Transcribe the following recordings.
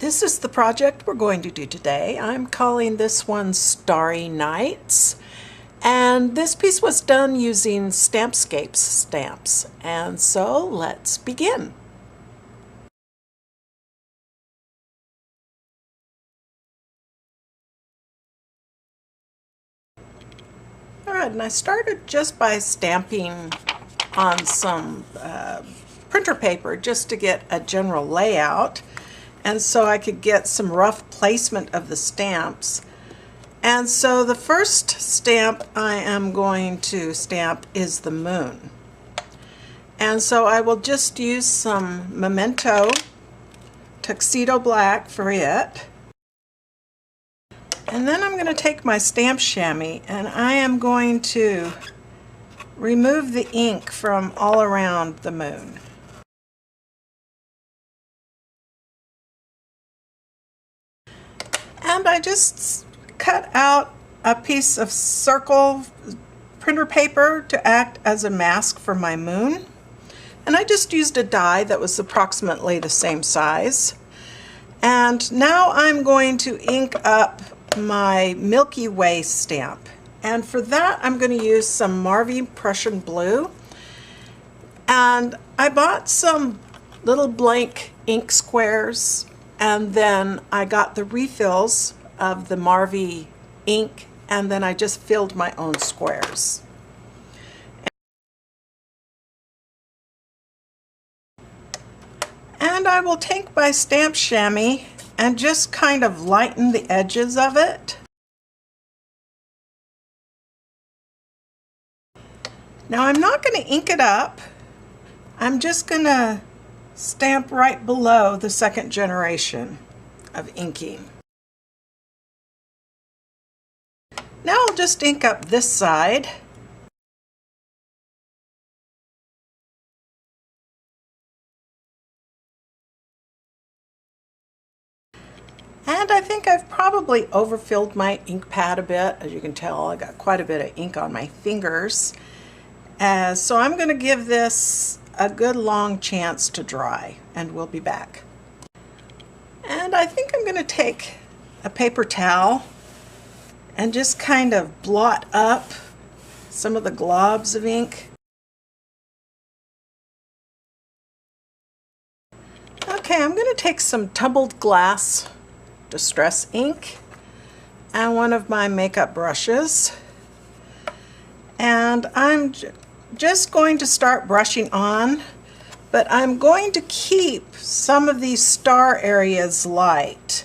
This is the project we're going to do today. I'm calling this one Starry Nights, and this piece was done using Stampscapes stamps. And so let's begin. Alright, and I started just by stamping on some printer paper just to get a general layout, and so I could get some rough placement of the stamps. And so the first stamp I am going to stamp is the moon. And so I will just use some Memento Tuxedo Black for it. And then I'm going to take my stamp chamois and I am going to remove the ink from all around the moon. And I just cut out a piece of circle printer paper to act as a mask for my moon. And I just used a die that was approximately the same size. And now I'm going to ink up my Milky Way stamp. And for that I'm going to use some Marvy Prussian blue. And I bought some little blank ink squares, and then I got the refills of the Marvy ink, and then I just filled my own squares. And I will take my stamp chamois and just kind of lighten the edges of it. Now I'm not going to ink it up. I'm just going to stamp right below the second generation of inking. Now I'll just ink up this side. And I think I've probably overfilled my ink pad a bit. As you can tell, I got quite a bit of ink on my fingers. So I'm going to give this a good long chance to dry, and we'll be back. And I think I'm going to take a paper towel and just kind of blot up some of the globs of ink. Okay, I'm going to take some tumbled glass distress ink and one of my makeup brushes, and I'm just going to start brushing on, but I'm going to keep some of these star areas light.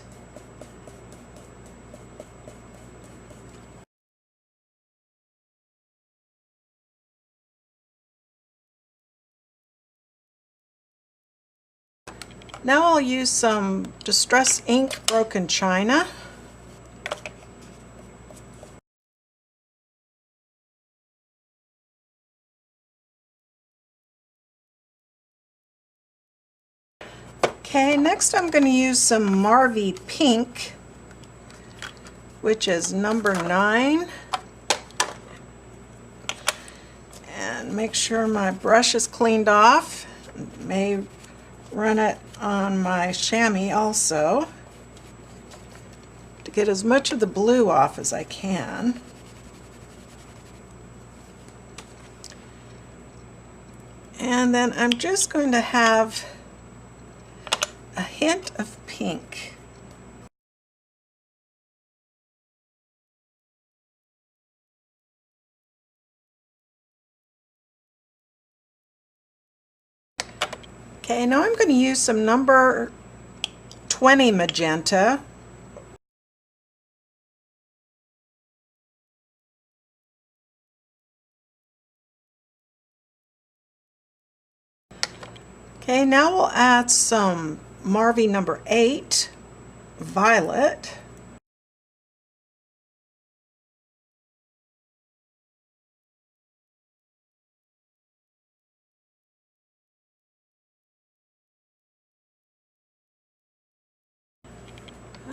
Now I'll use some Distress Ink Broken China. Okay, next I'm going to use some Marvy Pink, which is number 9. And make sure my brush is cleaned off. May run it on my chamois also to get as much of the blue off as I can. And then I'm just going to have a hint of pink. Okay, now I'm going to use some number 20 magenta. Okay, now we'll add some Marvy number 8 violet.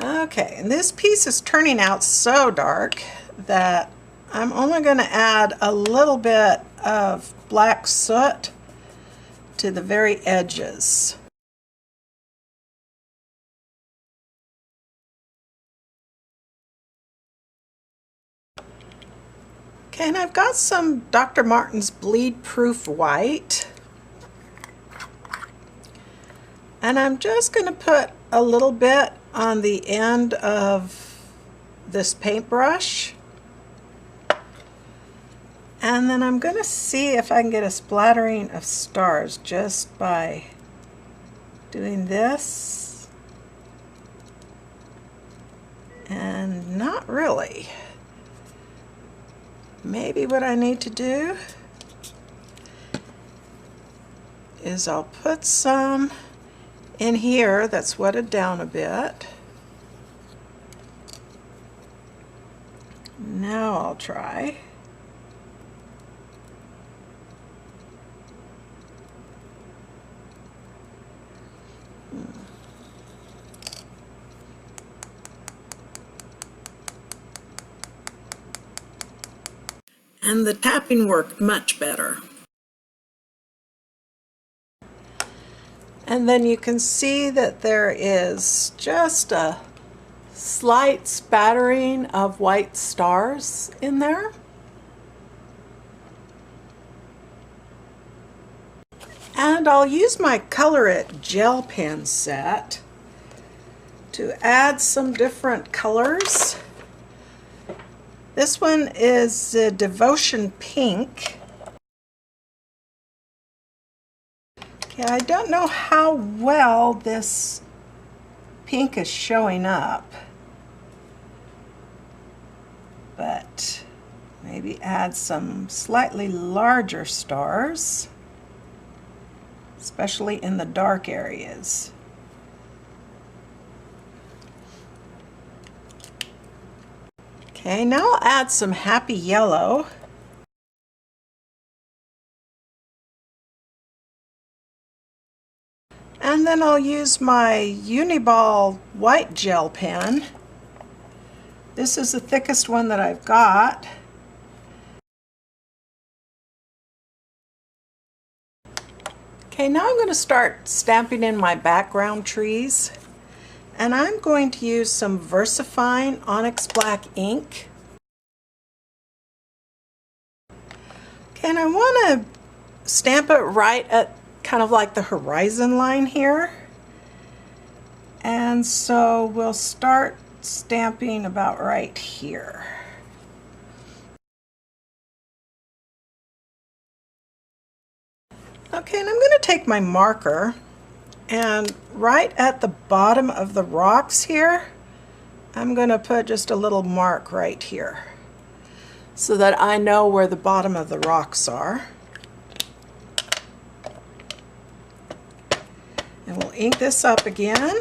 Okay, and this piece is turning out so dark that I'm only going to add a little bit of black soot to the very edges. Okay, and I've got some Dr. Martin's Bleed Proof White. And I'm just going to put a little bit on the end of this paintbrush. And then I'm going to see if I can get a splattering of stars just by doing this. And not really. Maybe what I need to do is I'll put some in here that's wetted down a bit. Now I'll try. And the tapping worked much better. And then you can see that there is just a slight spattering of white stars in there. And I'll use my Color It gel pen set to add some different colors. This one is Devotion Pink. Okay, I don't know how well this pink is showing up, but maybe add some slightly larger stars, especially in the dark areas. Okay, now I'll add some Happy Yellow. And then I'll use my Uniball white gel pen. This is the thickest one that I've got. Okay, now I'm going to start stamping in my background trees. And I'm going to use some VersaFine Onyx Black ink. Okay, and I want to stamp it right at kind of like the horizon line here. And so we'll start stamping about right here. Okay, and I'm going to take my marker and right at the bottom of the rocks here, I'm going to put just a little mark right here so that I know where the bottom of the rocks are. And we'll ink this up again.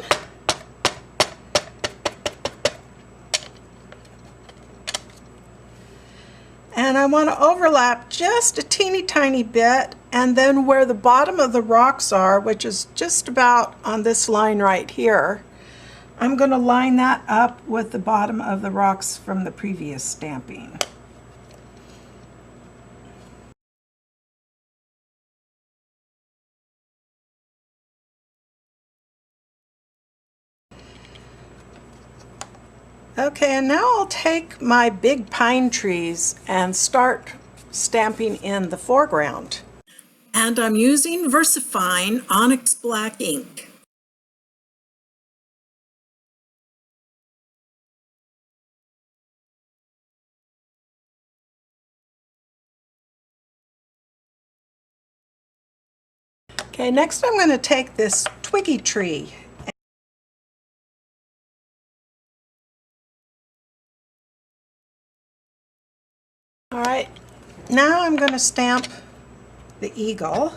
And I want to overlap just a teeny tiny bit, and then where the bottom of the rocks are, which is just about on this line right here, I'm going to line that up with the bottom of the rocks from the previous stamping. Okay, and now I'll take my big pine trees and start stamping in the foreground. And I'm using VersaFine Onyx Black ink. Okay, next I'm going to take this twiggy tree. All right, now I'm going to stamp the eagle.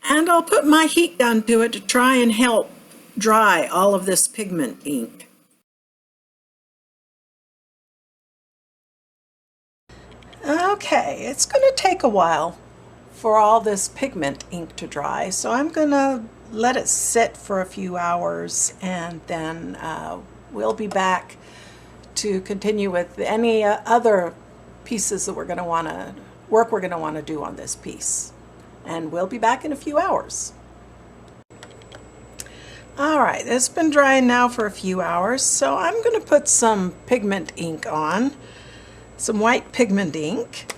And I'll put my heat gun to it to try and help dry all of this pigment ink. Okay, it's going to take a while for all this pigment ink to dry, so I'm going to let it sit for a few hours, and then we'll be back to continue with any other pieces that we're going to want to do on this piece. And we'll be back in a few hours. Alright, it's been drying now for a few hours, so I'm going to put some pigment ink on, some white pigment ink.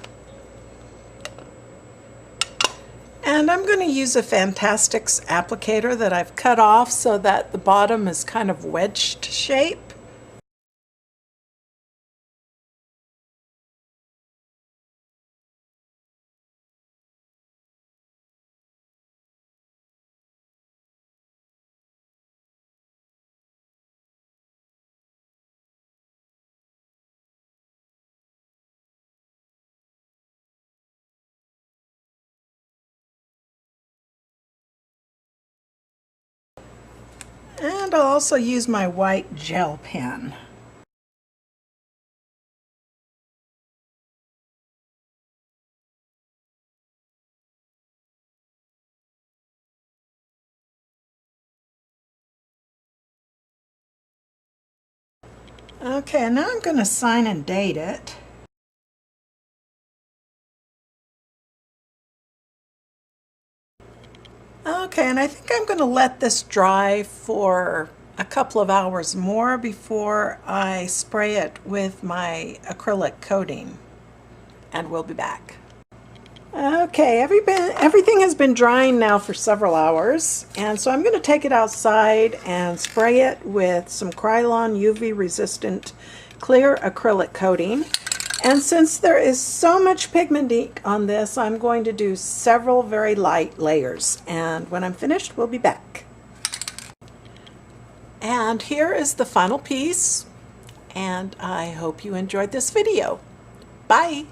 And I'm going to use a Fantastics applicator that I've cut off so that the bottom is kind of wedged shape. And I'll also use my white gel pen. Okay, now I'm going to sign and date it. Okay, and I think I'm going to let this dry for a couple of hours more before I spray it with my acrylic coating. And we'll be back. Okay, everything has been drying now for several hours, and so I'm going to take it outside and spray it with some Krylon UV resistant clear acrylic coating. And since there is so much pigment ink on this, I'm going to do several very light layers, and when I'm finished, we'll be back. And here is the final piece, and I hope you enjoyed this video. Bye!